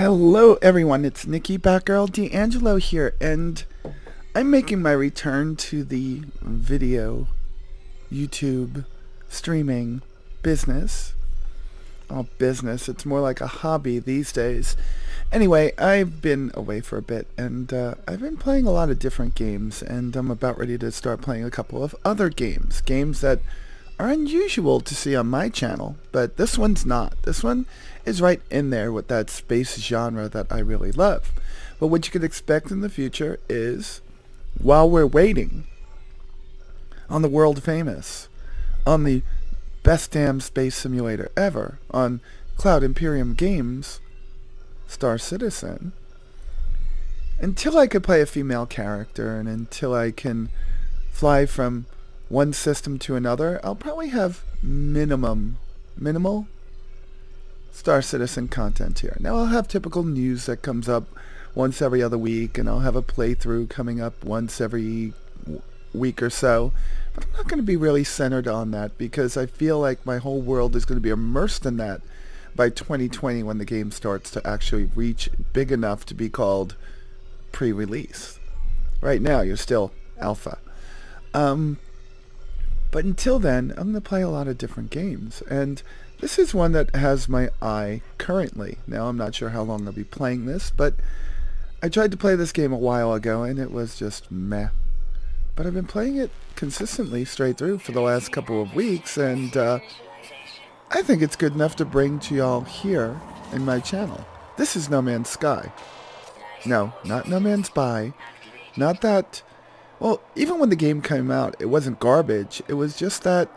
Hello everyone, it's Nikki Batgirl D'Angelo here, and I'm making my return to the video YouTube streaming business. Oh, business, it's more like a hobby these days. Anyway, I've been away for a bit, and I've been playing a lot of different games, and I'm about ready to start playing a couple of other games. Games that are unusual to see on my channel, but this one's not. This one is right in there with that space genre that I really love. But what you could expect in the future is, while we're waiting on the world famous, on the best damn space simulator ever, on Cloud Imperium Games, Star Citizen, until I could play a female character and until I can fly from one system to another, I'll probably have minimal Star Citizen content here. Now I'll have typical news that comes up once every other week, and I'll have a playthrough coming up once every week or so. But I'm not going to be really centered on that because I feel like my whole world is going to be immersed in that by 2020 when the game starts to actually reach big enough to be called pre-release. Right now you're still alpha. But until then, I'm going to play a lot of different games, and this is one that has my eye currently. Now, I'm not sure how long I'll be playing this, but I tried to play this game a while ago, and it was just meh. But I've been playing it consistently straight through for the last couple of weeks, and I think it's good enough to bring to y'all here in my channel. This is No Man's Sky. No, not No Man's Spy. Not that... Well, even when the game came out, it wasn't garbage. It was just that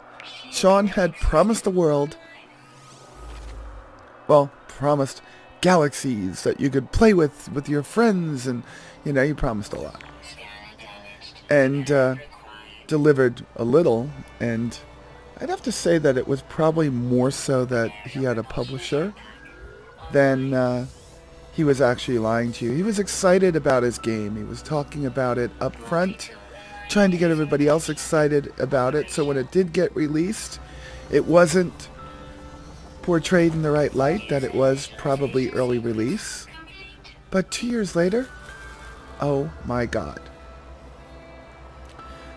Sean had promised the world, well, promised galaxies that you could play with your friends, and, you know, he promised a lot. And delivered a little, and I'd have to say that it was probably more so that he had a publisher than he was actually lying to you. He was excited about his game. He was talking about it up front, trying to get everybody else excited about it. So when it did get released, it wasn't portrayed in the right light that it was probably early release. But 2 years later, oh my God.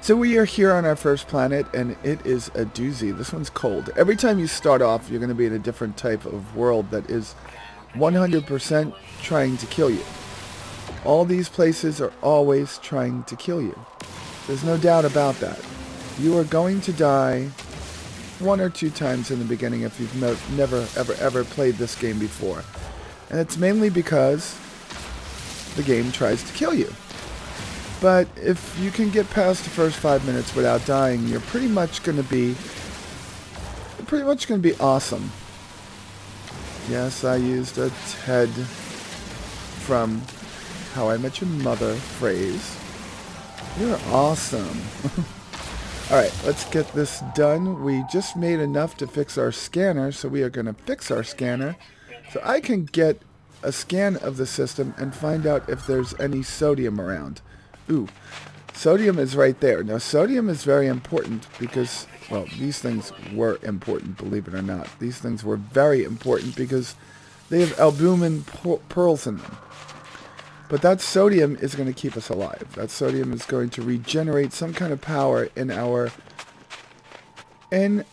So we are here on our first planet, and it is a doozy. This one's cold. Every time you start off, you're going to be in a different type of world that is 100% trying to kill you. All these places are always trying to kill you. There's no doubt about that. You are going to die 1 or 2 times in the beginning if you've never ever played this game before. And it's mainly because the game tries to kill you. But if you can get past the first 5 minutes without dying, you're pretty much going to be awesome. Yes, I used a Ted from How I Met Your Mother phrase. You're awesome. Alright, let's get this done. We just made enough to fix our scanner, so we are going to fix our scanner so I can get a scan of the system and find out if there's any sodium around. Ooh, sodium is right there. Now, sodium is very important because, well, these things were important, believe it or not. These things were very important because they have albumin pearls in them. But that sodium is going to keep us alive. That sodium is going to regenerate some kind of power in our... And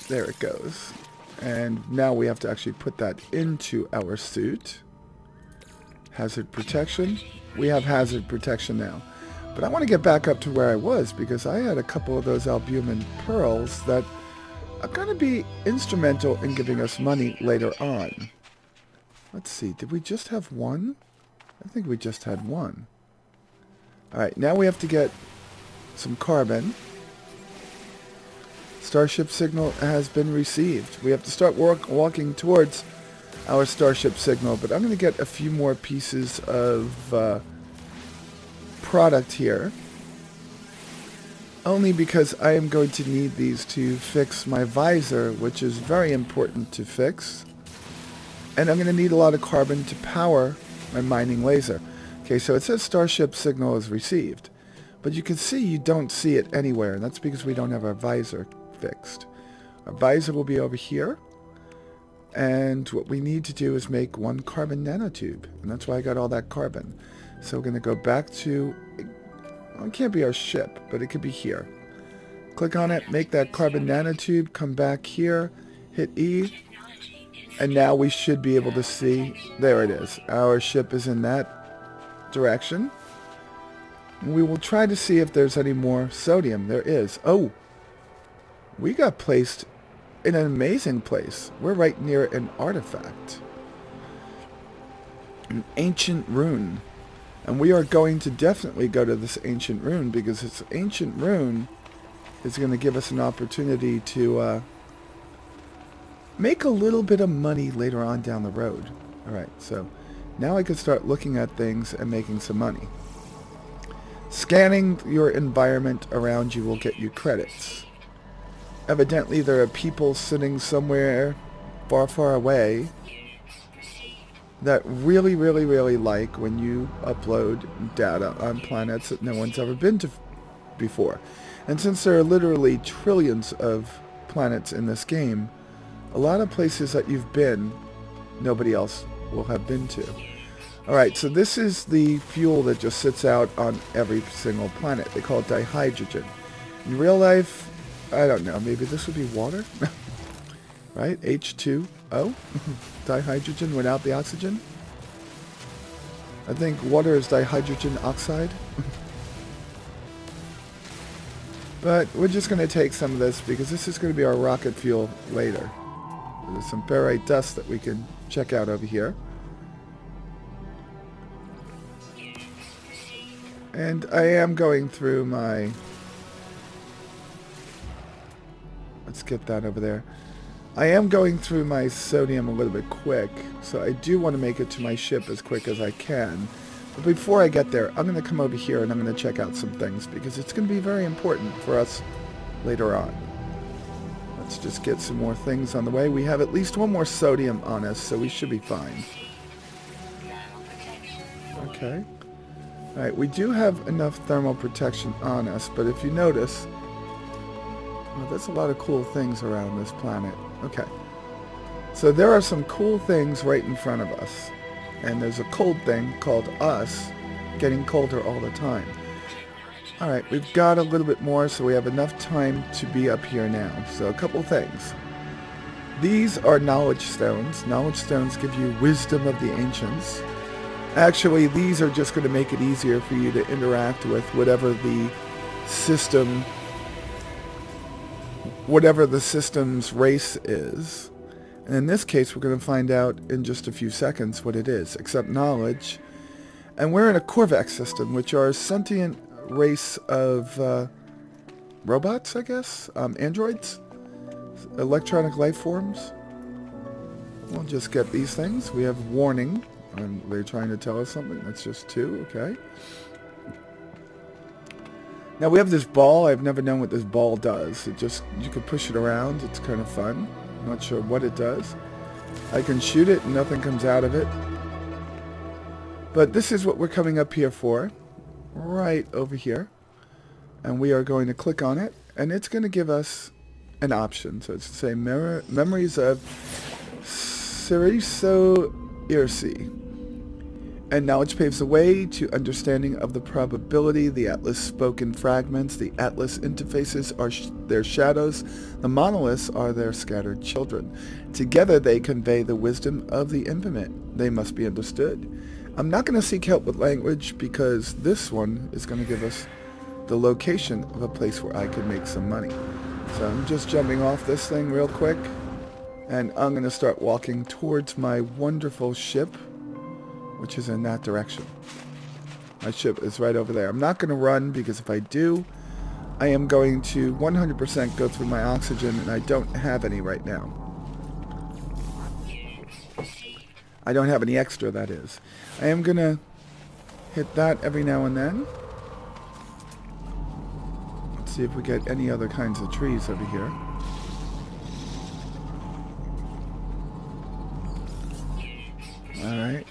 there it goes. And now we have to actually put that into our suit. Hazard protection. We have hazard protection now. But I want to get back up to where I was because I had a couple of those albumin pearls that are going to be instrumental in giving us money later on. Let's see, did we just have one? I think we just had one. Alright, now we have to get some carbon. Starship signal has been received. We have to start walking towards our starship signal, but I'm going to get a few more pieces of product here. Only because I am going to need these to fix my visor, which is very important to fix. And I'm going to need a lot of carbon to power my mining laser. Okay, so it says starship signal is received. But you can see you don't see it anywhere, and that's because we don't have our visor fixed. Our visor will be over here. And what we need to do is make one carbon nanotube. And that's why I got all that carbon. So we're going to go back to... Well, it can't be our ship, but it could be here. Click on it, make that carbon nanotube, come back here, hit E. And now we should be able to see... There it is. Our ship is in that direction. And we will try to see if there's any more sodium. There is. Oh! We got placed in an amazing place. We're right near an artifact. An ancient rune. And we are going to definitely go to this ancient rune, because this ancient rune is going to give us an opportunity to make a little bit of money later on down the road. Alright, so now I can start looking at things and making some money. Scanning your environment around you will get you credits. Evidently there are people sitting somewhere far, far away that really, really, really like when you upload data on planets that no one's ever been to before. And since there are literally trillions of planets in this game, a lot of places that you've been, nobody else will have been to. Alright, so this is the fuel that just sits out on every single planet. They call it dihydrogen. In real life, I don't know, maybe this would be water? Right? H2O? Dihydrogen without the oxygen? I think water is dihydrogen oxide. But we're just going to take some of this because this is going to be our rocket fuel later. There's some ferrite dust that we can check out over here. And I am going through my... Let's get that over there. I am going through my sodium a little bit quick, so I do want to make it to my ship as quick as I can. But before I get there, I'm going to come over here and I'm going to check out some things, because it's going to be very important for us later on. Let's just get some more things on the way. We have at least one more sodium on us, so we should be fine. Okay. Alright, we do have enough thermal protection on us, but if you notice, well, there's a lot of cool things around this planet. Okay. So there are some cool things right in front of us. And there's a cold thing called us getting colder all the time. Alright, we've got a little bit more, so we have enough time to be up here now. So a couple things. These are knowledge stones. Knowledge stones give you wisdom of the ancients. Actually, these are just going to make it easier for you to interact with whatever the system, whatever the system's race is. And in this case, we're going to find out in just a few seconds what it is. Accept knowledge. And we're in a Korvax system, which are a sentient race of robots, I guess? Androids? Electronic life forms? We'll just get these things. We have warning. And they're trying to tell us something. That's just 2, okay. Now we have this ball. I've never known what this ball does. It just, you can push it around. It's kind of fun. I'm not sure what it does. I can shoot it and nothing comes out of it. But this is what we're coming up here for. Right over here. And we are going to click on it. And it's going to give us an option. So it's to say memories of Cereso Irsi. And knowledge paves the way to understanding of the probability. The Atlas spoken fragments. The Atlas interfaces are their shadows. The monoliths are their scattered children. Together they convey the wisdom of the infinite. They must be understood. I'm not going to seek help with language because this one is going to give us the location of a place where I can make some money. So I'm just jumping off this thing real quick. And I'm going to start walking towards my wonderful ship, which is in that direction. My ship is right over there. I'm not going to run because if I do, I am going to 100% go through my oxygen, and I don't have any right now. I don't have any extra, that is. I am going to hit that every now and then. Let's see if we get any other kinds of trees over here. Alright.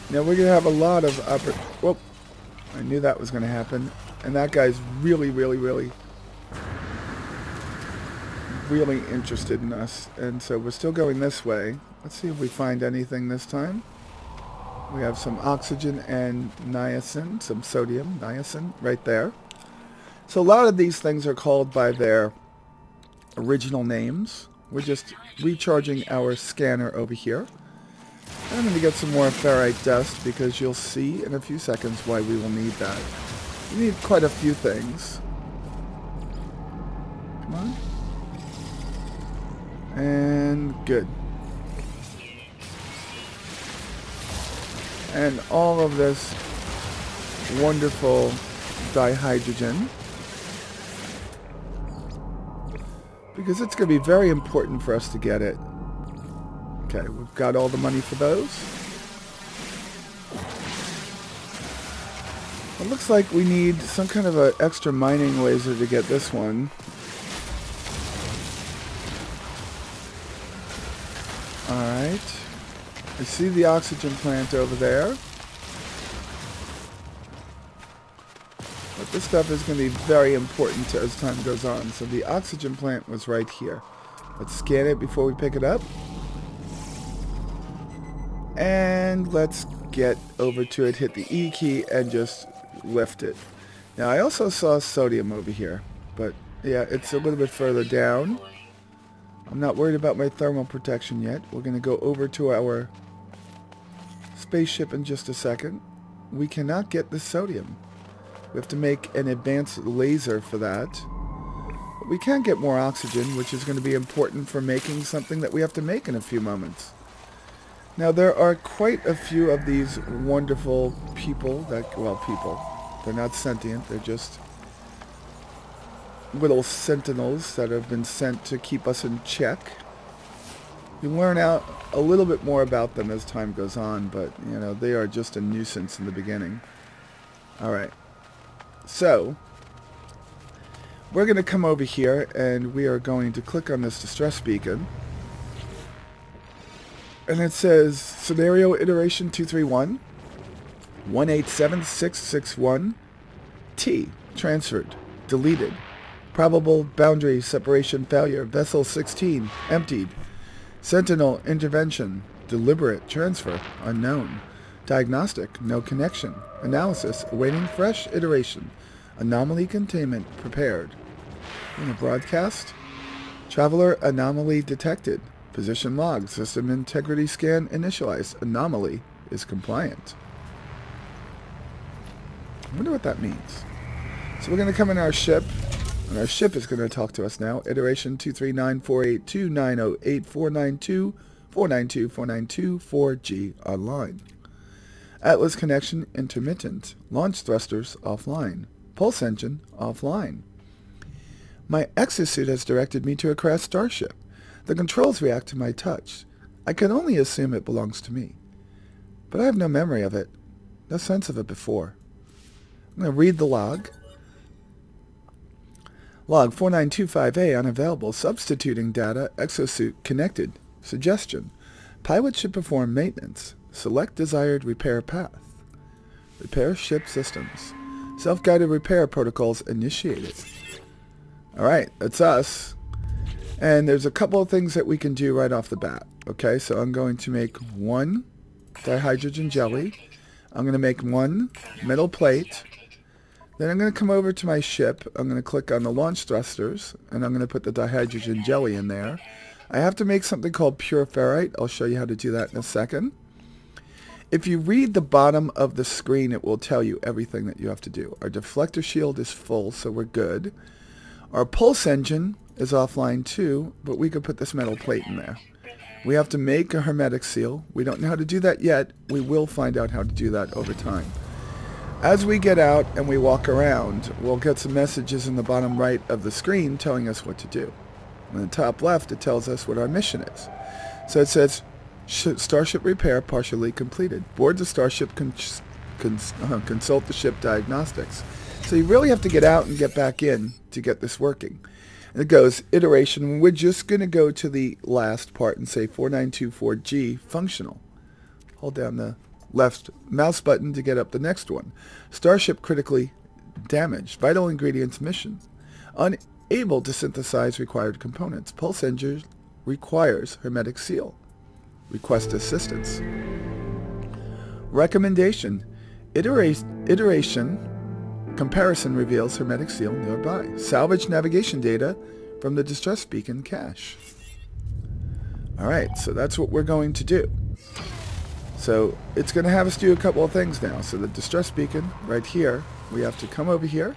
Now we're going to have a lot of whoop. I knew that was going to happen. And that guy's really, really, really really interested in us. And so we're still going this way. Let's see if we find anything this time. We have some oxygen and niacin, some sodium, niacin, right there. So a lot of these things are called by their original names. We're just recharging our scanner over here. I'm going to get some more ferrite dust because you'll see in a few seconds why we will need that. We need quite a few things. Come on. And good. And all of this wonderful dihydrogen, because it's going to be very important for us to get it. Okay, we've got all the money for those. It looks like we need some kind of an extra mining laser to get this one. Alright. I see the oxygen plant over there. But this stuff is going to be very important as time goes on. So the oxygen plant was right here. Let's scan it before we pick it up. And let's get over to it, hit the E key, and just lift it. Now I also saw sodium over here. But yeah, it's a little bit further down. I'm not worried about my thermal protection yet. We're going to go over to our spaceship in just a second. We cannot get the sodium. We have to make an advanced laser for that. But we can get more oxygen, which is going to be important for making something that we have to make in a few moments. Now there are quite a few of these wonderful people that, well, people. They're not sentient, they're just little sentinels that have been sent to keep us in check. You learn out a little bit more about them as time goes on, but, you know, they are just a nuisance in the beginning. Alright. So, we're going to come over here, and we are going to click on this distress beacon. And it says, Scenario Iteration 231, 187661, T, transferred, deleted. Probable boundary separation failure, vessel 16, emptied. Sentinel intervention, deliberate transfer, unknown. Diagnostic, no connection. Analysis, awaiting fresh iteration. Anomaly containment, prepared. In a broadcast, traveler anomaly detected. Position log, system integrity scan initialized. Anomaly is compliant. I wonder what that means. So we're going to come in our ship. And our ship is going to talk to us now. Iteration 239482908492492492492 4G online. Atlas connection intermittent. Launch thrusters offline. Pulse engine offline. My exosuit has directed me to a crashed starship. The controls react to my touch. I can only assume it belongs to me. But I have no memory of it. No sense of it before. I'm going to read the log. Log 4925A unavailable. Substituting data. Exosuit connected. Suggestion. Pilot should perform maintenance. Select desired repair path. Repair ship systems. Self-guided repair protocols initiated. Alright, that's us. And there's a couple of things that we can do right off the bat. Okay, so I'm going to make one dihydrogen jelly. I'm going to make one metal plate. Then I'm going to come over to my ship. I'm going to click on the launch thrusters, and I'm going to put the dihydrogen jelly in there. I have to make something called pure ferrite. I'll show you how to do that in a second. If you read the bottom of the screen, it will tell you everything that you have to do. Our deflector shield is full, so we're good. Our pulse engine is offline too, but we could put this metal plate in there. We have to make a hermetic seal. We don't know how to do that yet. We will find out how to do that over time. As we get out and we walk around, we'll get some messages in the bottom right of the screen telling us what to do. In the top left, it tells us what our mission is. So it says, Starship repair partially completed. Board the Starship, consult the ship diagnostics. So you really have to get out and get back in to get this working. And it goes, iteration, we're just going to go to the last part and say 4924G, functional. Hold down the left mouse button to get up the next one. Starship critically damaged. Vital ingredients mission. able to synthesize required components. Pulse engine requires hermetic seal. Request assistance. Recommendation. Iteration comparison reveals hermetic seal nearby. Salvage navigation data from the distress beacon cache. Alright, so that's what we're going to do. So it's going to have us do a couple of things now. So the distress beacon right here, we have to come over here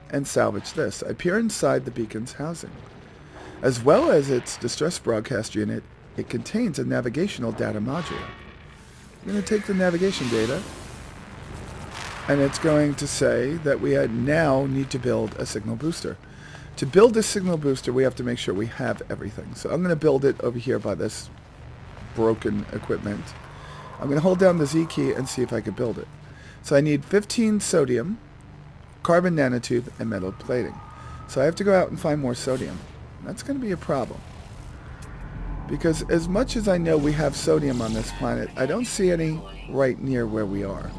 and salvage this. I peer inside the beacon's housing. As well as its distress broadcast unit, it contains a navigational data module. I'm going to take the navigation data, and it's going to say that we now need to build a signal booster. To build this signal booster, we have to make sure we have everything. So I'm going to build it over here by this broken equipment. I'm going to hold down the Z key and see if I can build it. So I need 15 sodium, carbon nanotube, and metal plating. So I have to go out and find more sodium. That's going to be a problem. Because as much as I know we have sodium on this planet, I don't see any right near where we are.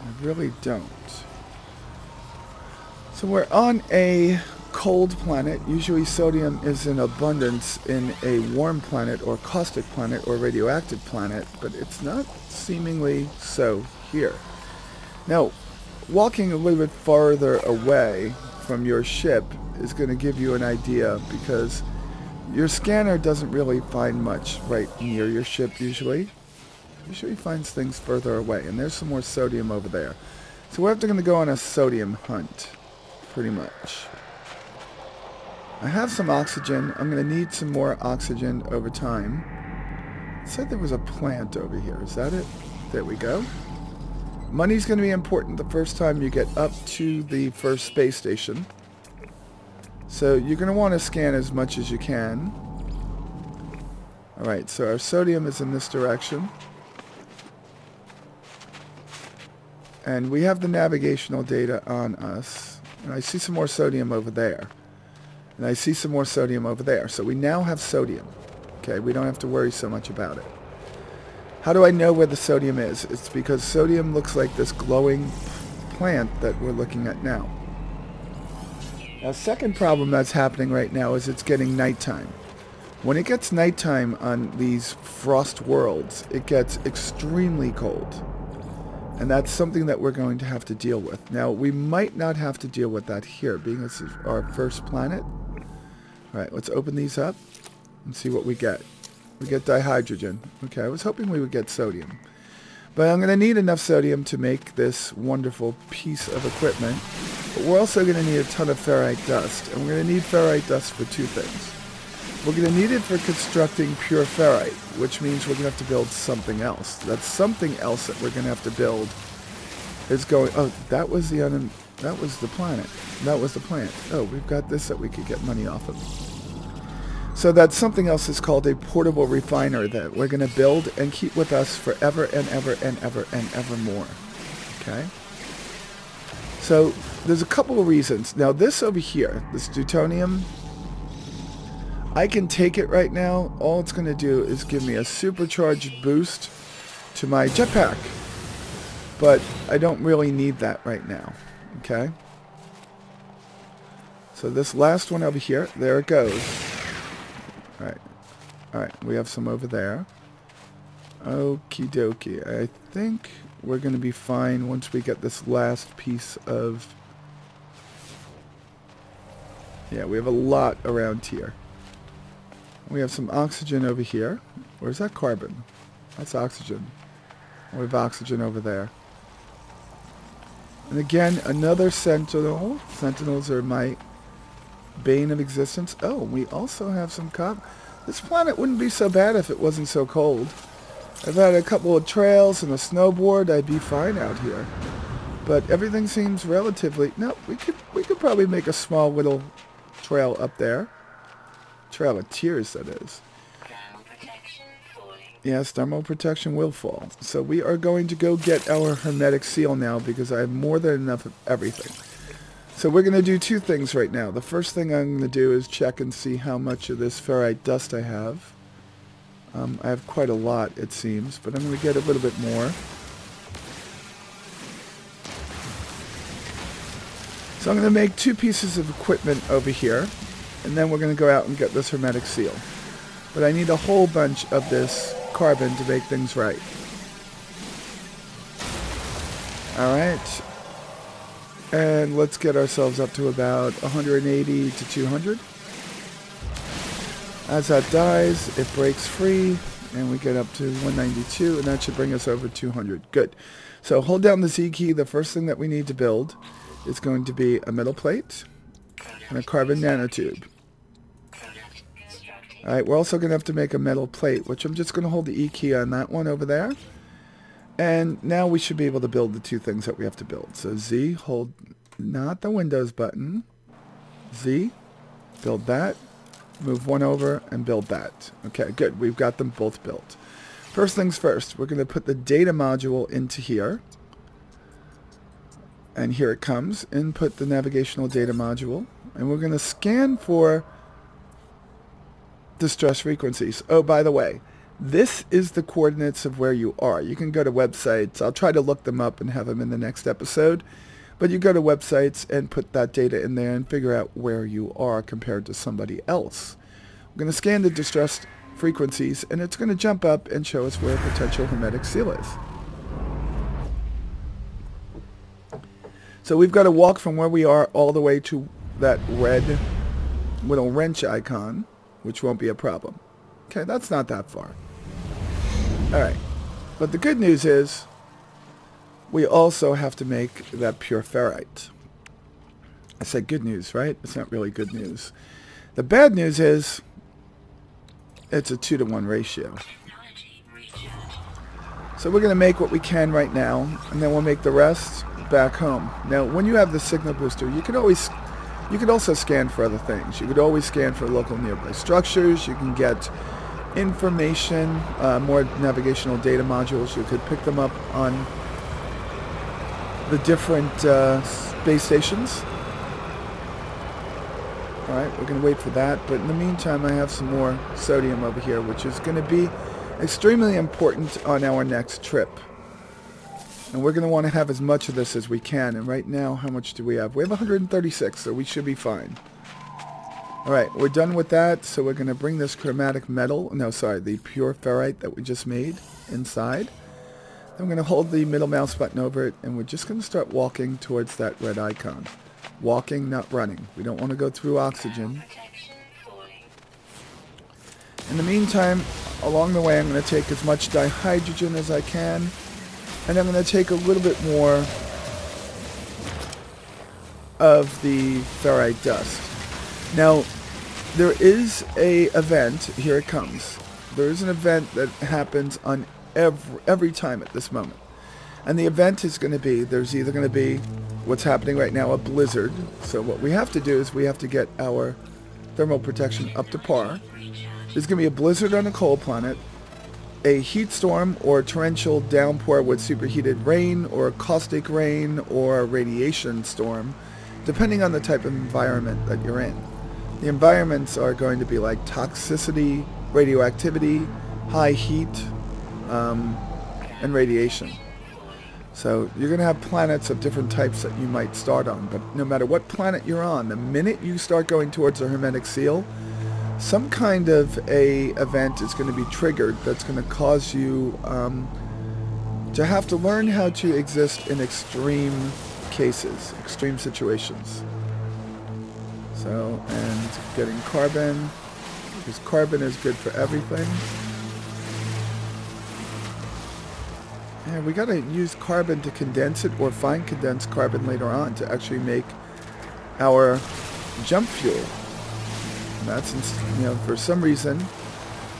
I really don't. So we're on a cold planet. Usually sodium is in abundance in a warm planet or caustic planet or radioactive planet, but it's not seemingly so here. Now, walking a little bit farther away from your ship is going to give you an idea, because your scanner doesn't really find much right near your ship usually. Usually finds things further away, and there's some more sodium over there. So we're going to go on a sodium hunt, pretty much. I have some oxygen. I'm going to need some more oxygen over time. It said there was a plant over here. Is that it? There we go. Money's going to be important the first time you get up to the first space station. So you're going to want to scan as much as you can. Alright, so our sodium is in this direction. And we have the navigational data on us. And I see some more sodium over there. And I see some more sodium over there. So we now have sodium. Okay, we don't have to worry so much about it. How do I know where the sodium is? It's because sodium looks like this glowing plant that we're looking at now. Now, second problem that's happening right now is it's getting nighttime. When it gets nighttime on these frost worlds, it gets extremely cold. And that's something that we're going to have to deal with. Now, we might not have to deal with that here, being this is our first planet. Alright, let's open these up and see what we get. We get dihydrogen. Okay, I was hoping we would get sodium. But I'm going to need enough sodium to make this wonderful piece of equipment. But we're also going to need a ton of ferrite dust. And we're going to need ferrite dust for two things. We're going to need it for constructing pure ferrite, which means we're going to have to build something else. That something else that we're going to have to build is going... Oh, that was the planet. That was the plant. Oh, we've got this that we could get money off of. So that something else is called a portable refiner that we're going to build and keep with us forever and ever and ever and ever more. Okay? So there's a couple of reasons. Now this over here, this deutonium, I can take it right now. All it's going to do is give me a supercharged boost to my jetpack. But I don't really need that right now. Okay? So this last one over here, there it goes. Alright. Alright, we have some over there. Okie dokie. I think we're going to be fine once we get this last piece of... Yeah, we have a lot around here. We have some oxygen over here. Where's that carbon? That's oxygen. We have oxygen over there. And again, another sentinel. Sentinels are my bane of existence. Oh, we also have some copper. This planet wouldn't be so bad if it wasn't so cold. I've had a couple of trails and a snowboard. I'd be fine out here. But everything seems relatively... No, we could probably make a small little trail up there. Trail of Tears, that is. Yes, thermal protection will fall. So we are going to go get our hermetic seal now because I have more than enough of everything. So we're going to do two things right now. The first thing I'm going to do is check and see how much of this ferrite dust I have. I have quite a lot, it seems, but I'm going to get a little bit more. So I'm going to make 2 pieces of equipment over here, and then we're going to go out and get this hermetic seal. But I need a whole bunch of this carbon to make things right. Alright. And let's get ourselves up to about 180 to 200. As that dies, it breaks free, and we get up to 192, and that should bring us over 200. Good. So hold down the Z key. The first thing that we need to build is going to be a metal plate and a carbon nanotube. Alright, we're also going to have to make a metal plate, which I'm just going to hold the E key on that one over there. And now we should be able to build the 2 things that we have to build. So Z, hold not the Windows button. Z, build that. Move one over and build that. Okay, good. We've got them both built. First things first, we're going to put the data module into here. And here it comes. Input the navigational data module. And we're going to scan for distress frequencies. Oh, by the way, this is the coordinates of where you are. You can go to websites. I'll try to look them up and have them in the next episode. But you go to websites and put that data in there and figure out where you are compared to somebody else. We're going to scan the distress frequencies, and it's going to jump up and show us where a potential hermetic seal is. So we've got to walk from where we are all the way to that red little wrench icon, which won't be a problem. Okay, that's not that far. Alright, but the good news is we also have to make that pure ferrite. I said good news, right? It's not really good news. The bad news is it's a 2-to-1 ratio. So we're going to make what we can right now, and then we'll make the rest back home. Now, when you have the signal booster, you could also scan for other things. You could always scan for local nearby structures. You can get information, more navigational data modules. You could pick them up on the different space stations. Alright, we're going to wait for that, but in the meantime I have some more sodium over here, which is going to be extremely important on our next trip. And we're going to want to have as much of this as we can, and right now, how much do we have? We have 136, so we should be fine. Alright, we're done with that, so we're going to bring this chromatic metal, the pure ferrite that we just made inside. I'm going to hold the middle mouse button over it, and we're just going to start walking towards that red icon. Walking, not running. We don't want to go through oxygen. In the meantime, along the way, I'm going to take as much dihydrogen as I can, and I'm going to take a little bit more of the ferrite dust. Now, there is a event. Here it comes. There is an event that happens on every time at this moment. And the event is going to be, there's either going to be what's happening right now, a blizzard. So what we have to do is we have to get our thermal protection up to par. There's going to be a blizzard on a cold planet, a heat storm or torrential downpour with superheated rain or caustic rain or a radiation storm, depending on the type of environment that you're in. The environments are going to be like toxicity, radioactivity, high heat, and radiation. So you're going to have planets of different types that you might start on, but no matter what planet you're on, the minute you start going towards a hermetic seal, some kind of a event is going to be triggered that's going to cause you to have to learn how to exist in extreme cases, extreme situations. So, and getting carbon, because carbon is good for everything. And we got to use carbon to condense it or find condensed carbon later on to actually make our jump fuel. And that's, for some reason,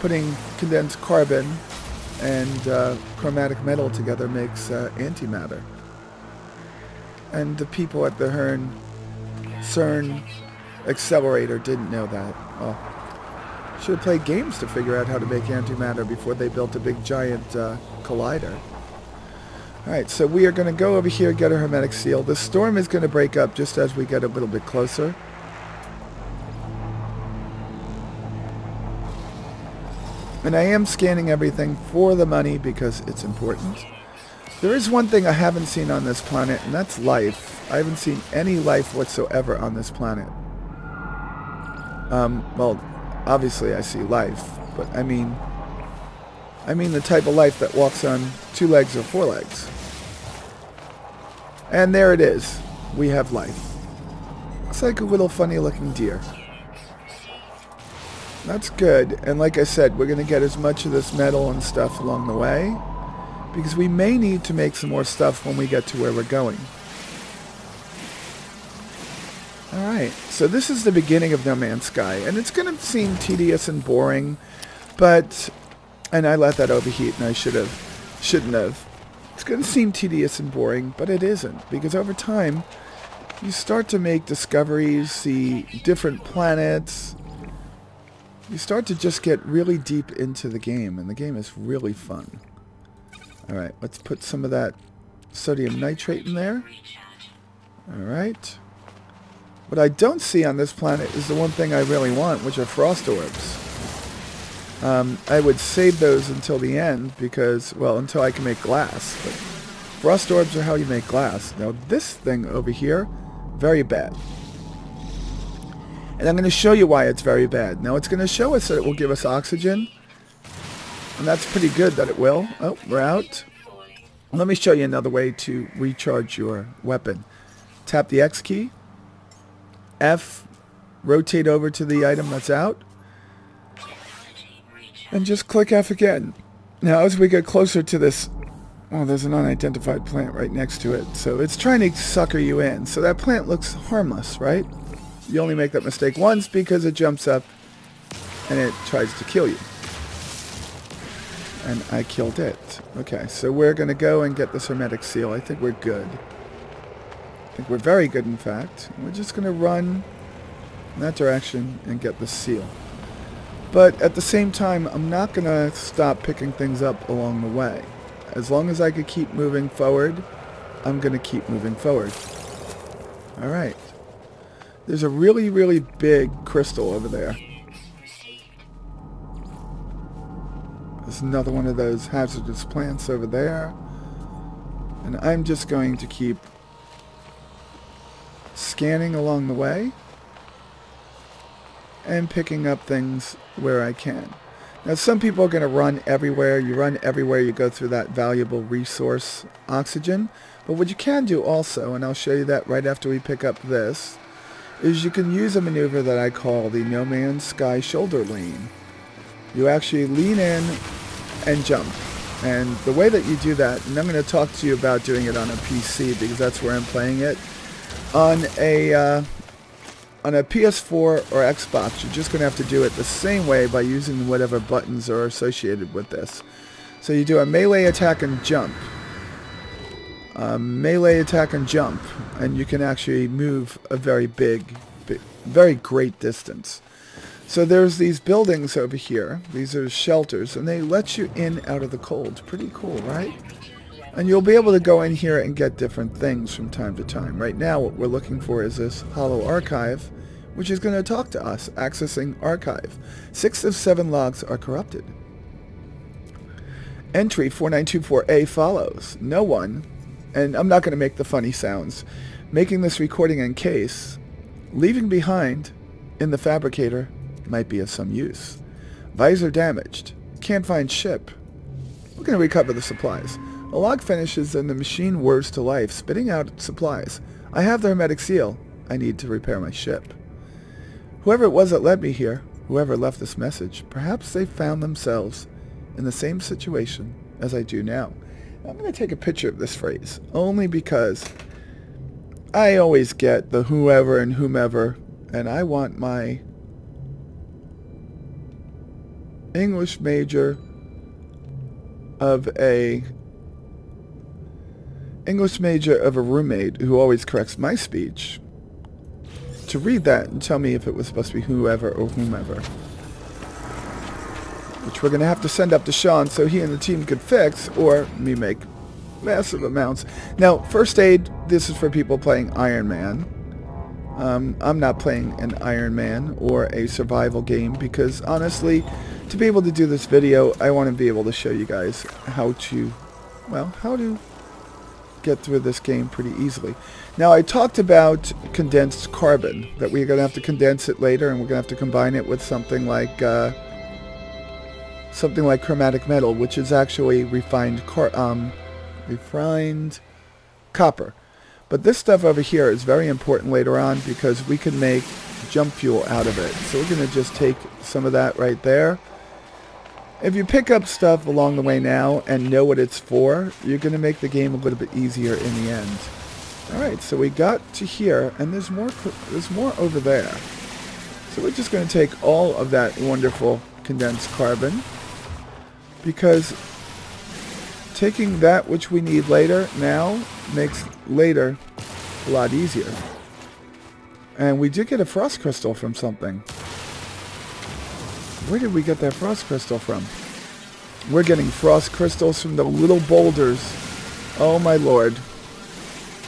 putting condensed carbon and chromatic metal together makes antimatter. And the people at the CERN accelerator didn't know that. Oh, should have played games to figure out how to make antimatter before they built a big giant collider. Alright, so we are going to go over here, get a hermetic seal. The storm is going to break up just as we get a little bit closer. And I am scanning everything for the money because it's important. There is one thing I haven't seen on this planet, and that's life. I haven't seen any life whatsoever on this planet. Well, obviously I see life, but I mean the type of life that walks on 2 legs or 4 legs. And there it is. We have life. Looks like a little funny looking deer. That's good. And like I said, we're going to get as much of this metal and stuff along the way, because we may need to make some more stuff when we get to where we're going. Alright, so this is the beginning of No Man's Sky, and it's going to seem tedious and boring, but... And I let that overheat, and I shouldn't have. It's going to seem tedious and boring, but it isn't, because over time, you start to make discoveries, see different planets. You start to just get really deep into the game, and the game is really fun. Alright, let's put some of that sodium nitrate in there. Alright. What I don't see on this planet is the one thing I really want, which are frost orbs. I would save those until the end because, well, until I can make glass. But frost orbs are how you make glass. Now this thing over here, very bad. And I'm going to show you why it's very bad. Now it's going to show us that it will give us oxygen. And that's pretty good that it will. Oh, we're out. Let me show you another way to recharge your weapon. Tap the X key. F, rotate over to the item that's out. And just click F again. Now as we get closer to this, well, there's an unidentified plant right next to it. So it's trying to sucker you in. So that plant looks harmless, right? You only make that mistake once because it jumps up and it tries to kill you. And I killed it. Okay, so we're going to go and get this hermetic seal. I think we're good. I think we're very good, in fact. We're just going to run in that direction and get the seal. But at the same time, I'm not going to stop picking things up along the way. As long as I could keep moving forward, I'm going to keep moving forward. Alright. There's a really, really big crystal over there. There's another one of those hazardous plants over there. And I'm just going to keep scanning along the way and picking up things where I can. Now some people are going to run everywhere. You run everywhere, you go through that valuable resource, oxygen. But what you can do also, and I'll show you that right after we pick up this, is you can use a maneuver that I call the No Man's Sky shoulder lean. You actually lean in and jump. And the way that you do that, and I'm going to talk to you about doing it on a PC because that's where I'm playing it. On a PS4 or Xbox, you're just going to have to do it the same way by using whatever buttons are associated with this. So you do a melee attack and jump. Melee attack and jump, and you can actually move a very very great distance. So there's these buildings over here. These are shelters, and they let you in out of the cold. Pretty cool, right? And you'll be able to go in here and get different things from time to time. Right now, what we're looking for is this hollow archive, which is going to talk to us, accessing archive. 6 of 7 logs are corrupted. Entry 4924A follows. No one, and I'm not going to make the funny sounds, making this recording in case, leaving behind in the fabricator might be of some use. Visor damaged. Can't find ship. We're going to recover the supplies. A log finishes and the machine whirs to life, spitting out supplies. I have the hermetic seal. I need to repair my ship. Whoever it was that led me here, whoever left this message, perhaps they found themselves in the same situation as I do now. I'm going to take a picture of this phrase, only because I always get the whoever and whomever, and I want my English major of a roommate who always corrects my speech to read that and tell me if it was supposed to be whoever or whomever. Which we're going to have to send up to Sean so he and the team could fix, or me make massive amounts. Now, first aid, this is for people playing Iron Man. I'm not playing an Iron Man or a survival game because, honestly, to be able to do this video, I want to be able to show you guys how to get through this game pretty easily. Now, I talked about condensed carbon, that we're going to have to condense it later, and we're going to have to combine it with something like chromatic metal, which is actually refined copper. But this stuff over here is very important later on because we can make jump fuel out of it. So we're going to just take some of that right there. If you pick up stuff along the way now and know what it's for, you're going to make the game a little bit easier in the end. Alright, so we got to here, and there's more over there. So we're just going to take all of that wonderful condensed carbon, because taking that which we need later now makes later a lot easier. And we did get a frost crystal from something. Where did we get that frost crystal from? We're getting frost crystals from the little boulders. Oh my lord.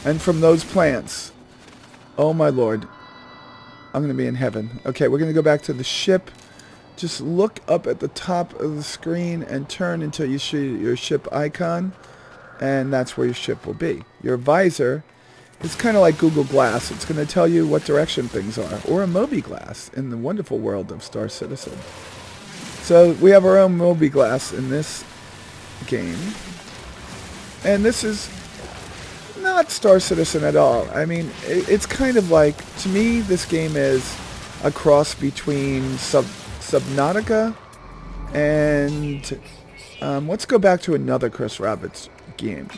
And from those plants. Oh my lord. I'm going to be in heaven. Okay, we're going to go back to the ship. Just look up at the top of the screen and turn until you see your ship icon. And that's where your ship will be. Your visor is kind of like Google Glass. It's going to tell you what direction things are. Or a mobiGlas in the wonderful world of Star Citizen. So we have our own mobiGlas in this game. And this is not Star Citizen at all. I mean, it's kind of like, to me, this game is a cross between Subnautica and let's go back to another Chris Roberts game.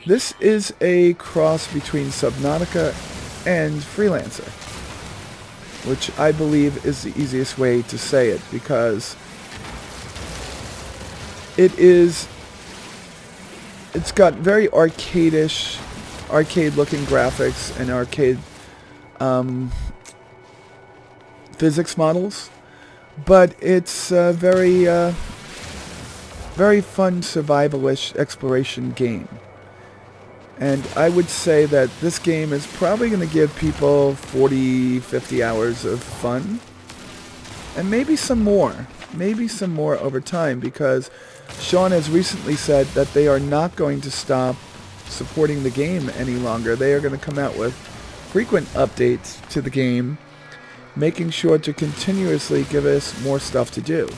This is a cross between Subnautica and Freelancer, which I believe is the easiest way to say it, because it's got very arcade-ish, arcade-looking graphics and arcade physics models, but it's a very fun survivalish exploration game. And I would say that this game is probably going to give people 40, 50 hours of fun, and maybe some more over time, because Sean has recently said that they are not going to stop supporting the game any longer. They are going to come out with frequent updates to the game, making sure to continuously give us more stuff to do.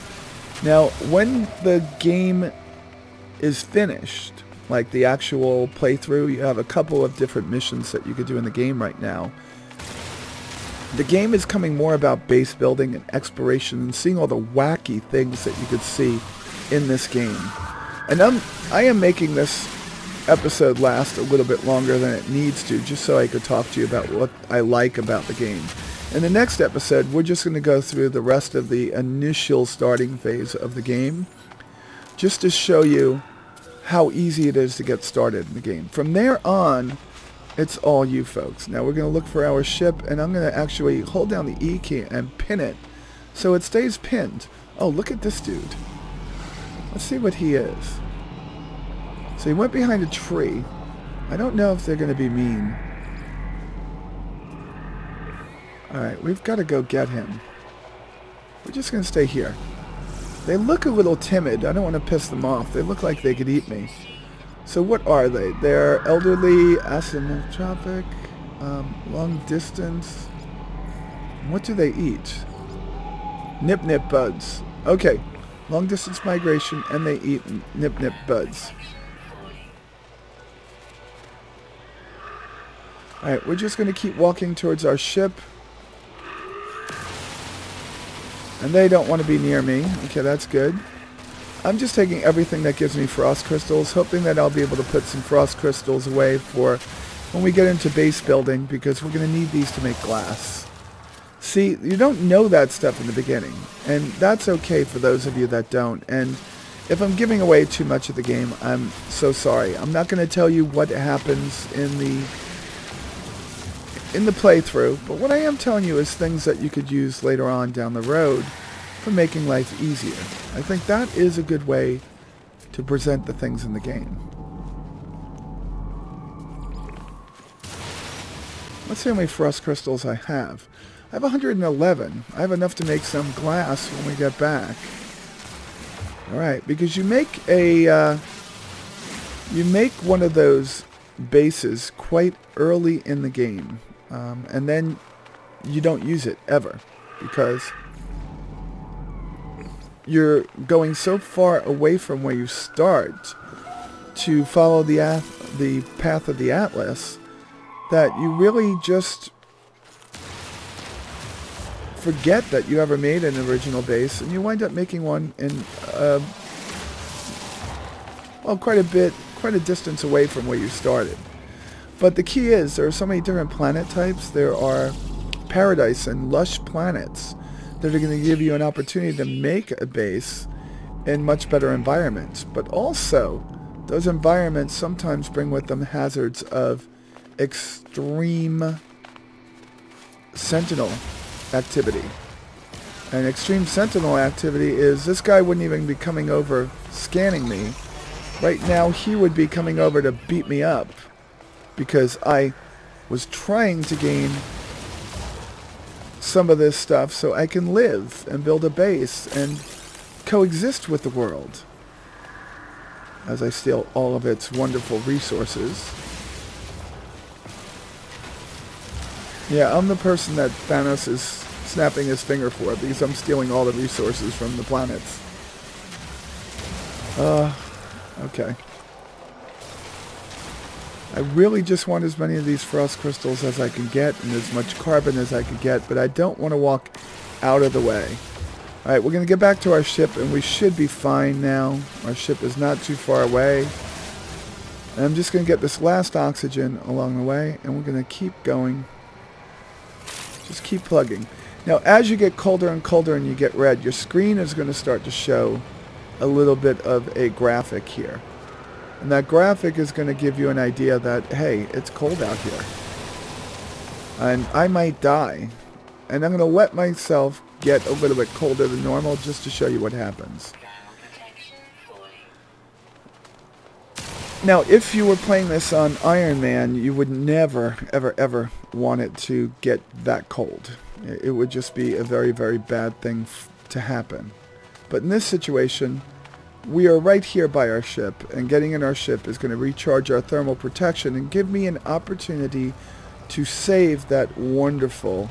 Now, when the game is finished, like the actual playthrough, you have a couple of different missions that you could do in the game right now. The game is coming more about base building and exploration and seeing all the wacky things that you could see in this game. And I am making this episode last a little bit longer than it needs to, just so I could talk to you about what I like about the game. In the next episode, we're just going to go through the rest of the initial starting phase of the game, just to show you how easy it is to get started in the game. From there on, it's all you folks. Now we're going to look for our ship, and I'm going to actually hold down the E key and pin it so it stays pinned. Oh, look at this dude. Let's see what he is. So he went behind a tree. I don't know if they're going to be mean. Alright, we've got to go get him. We're just going to stay here. They look a little timid. I don't want to piss them off. They look like they could eat me. So what are they? They're elderly, asymptotic, long distance. What do they eat? Nip-nip buds. Okay. Long distance migration, and they eat nip-nip buds. Alright, we're just going to keep walking towards our ship. And they don't want to be near me. Okay, that's good. I'm just taking everything that gives me frost crystals, hoping that I'll be able to put some frost crystals away for when we get into base building, because we're going to need these to make glass. See, you don't know that stuff in the beginning, and that's okay for those of you that don't. And if I'm giving away too much of the game, I'm so sorry. I'm not going to tell you what happens in the playthrough, but what I am telling you is things that you could use later on down the road for making life easier. I think that is a good way to present the things in the game. Let's see how many frost crystals I have. I have 111. I have enough to make some glass when we get back. Alright, because you make one of those bases quite early in the game, and then you don't use it ever because you're going so far away from where you start to follow the path of the Atlas that you really just forget that you ever made an original base, and you wind up making one in well, quite a distance away from where you started. But the key is there are so many different planet types. There are paradise and lush planets that are going to give you an opportunity to make a base in much better environments. But also, those environments sometimes bring with them hazards of extreme sentinel activity. And extreme sentinel activity is this guy wouldn't even be coming over scanning me. Right now he would be coming over to beat me up because I was trying to gain some of this stuff so I can live and build a base and coexist with the world as I steal all of its wonderful resources. Yeah, I'm the person that Thanos is snapping his finger for because I'm stealing all the resources from the planets. Okay. I really just want as many of these frost crystals as I can get and as much carbon as I can get, but I don't want to walk out of the way. Alright, we're going to get back to our ship and we should be fine now. Our ship is not too far away. And I'm just going to get this last oxygen along the way and we're going to keep going. Just keep plugging. Now, as you get colder and colder and you get red, your screen is going to start to show a little bit of a graphic here. And that graphic is going to give you an idea that, hey, it's cold out here. And I might die. And I'm going to let myself get a little bit colder than normal just to show you what happens. Now, if you were playing this on Iron Man, you would never, ever, ever want it to get that cold. It would just be a very, very bad thing to happen. But in this situation, we are right here by our ship, and getting in our ship is going to recharge our thermal protection and give me an opportunity to save that wonderful,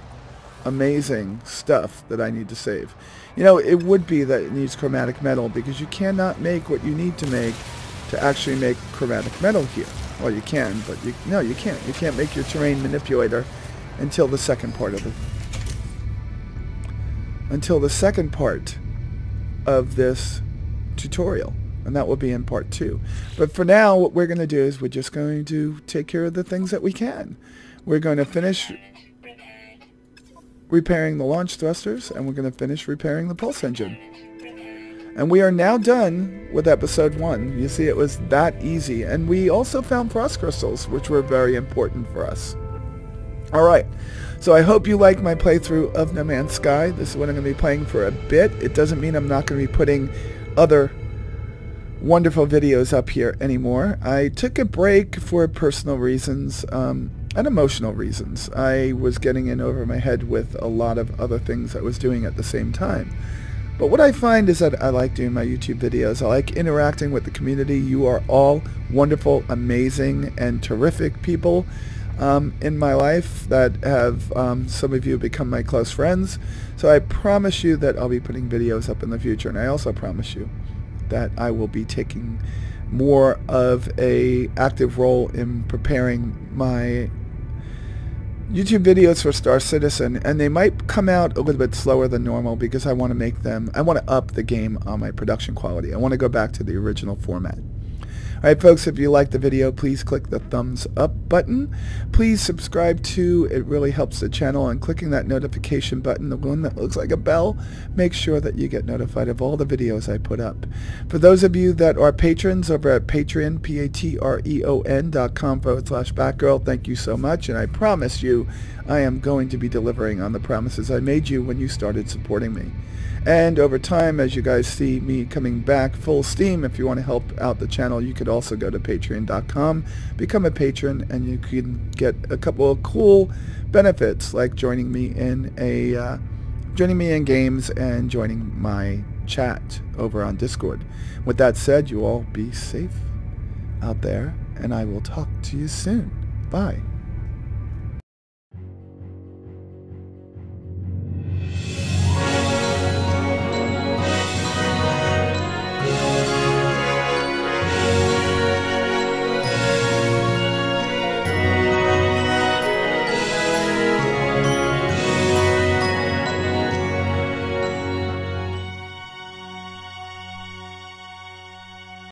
amazing stuff that I need to save. You know, it would be that it needs chromatic metal because you cannot make what you need to make to actually make chromatic metal here. Well, you can, but no, you can't. You can't make your terrain manipulator until the second part of this tutorial, and that will be in part 2. But for now, what we're going to do is we're just going to take care of the things that we can. We're going to finish repairing the launch thrusters, and we're going to finish repairing the pulse engine. And we are now done with episode 1. You see, it was that easy. And we also found frost crystals, which were very important for us. Alright, so I hope you like my playthrough of No Man's Sky. This is what I'm going to be playing for a bit. It doesn't mean I'm not going to be putting other wonderful videos up here anymore. I took a break for personal reasons and emotional reasons. I was getting in over my head with a lot of other things I was doing at the same time. But what I find is that I like doing my YouTube videos. I like interacting with the community. You are all wonderful, amazing, and terrific people in my life that have, some of you become my close friends. So I promise you that I'll be putting videos up in the future. And I also promise you that I will be taking more of a active role in preparing my YouTube videos for Star Citizen, and they might come out a little bit slower than normal because I want to up the game on my production quality. I want to go back to the original format. Alright folks, if you liked the video, please click the thumbs up button. Please subscribe too, it really helps the channel, and clicking that notification button, the one that looks like a bell, make sure that you get notified of all the videos I put up. For those of you that are patrons over at Patreon, patreon.com/Batgirl, thank you so much, and I promise you I am going to be delivering on the promises I made you when you started supporting me. And over time, as you guys see me coming back full steam, if you want to help out the channel, you could also go to patreon.com, become a patron, and you can get a couple of cool benefits like joining me in games and joining my chat over on Discord. With that said, you all be safe out there and I will talk to you soon. Bye.